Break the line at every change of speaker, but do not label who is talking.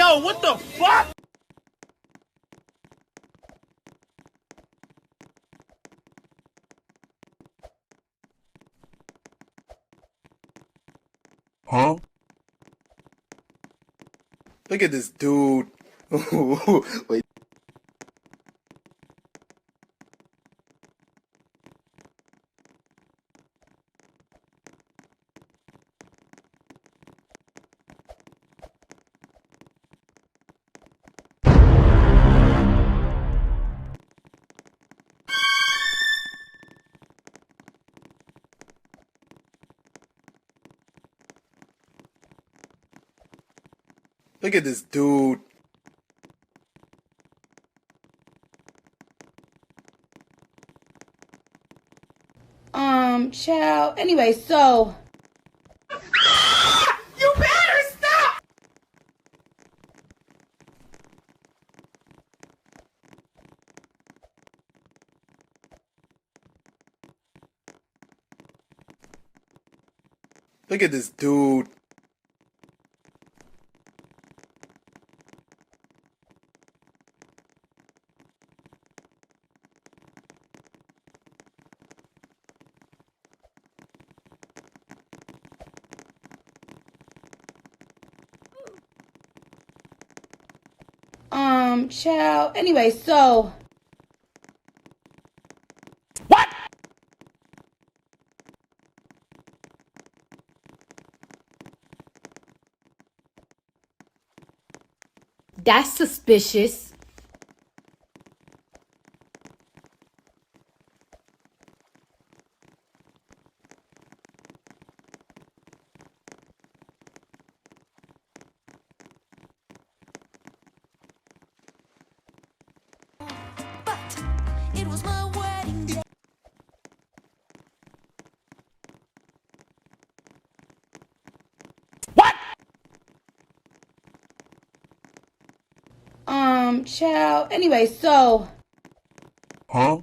yo, what the fuck?
Huh?
Look at this dude. Wait. Look at this dude.
Child. Anyway, so.
You better stop!
Look at this dude.
Child. Anyway, so.
What?
That's suspicious.
It was my wedding day.
What?
Child. Anyway, so.
Huh?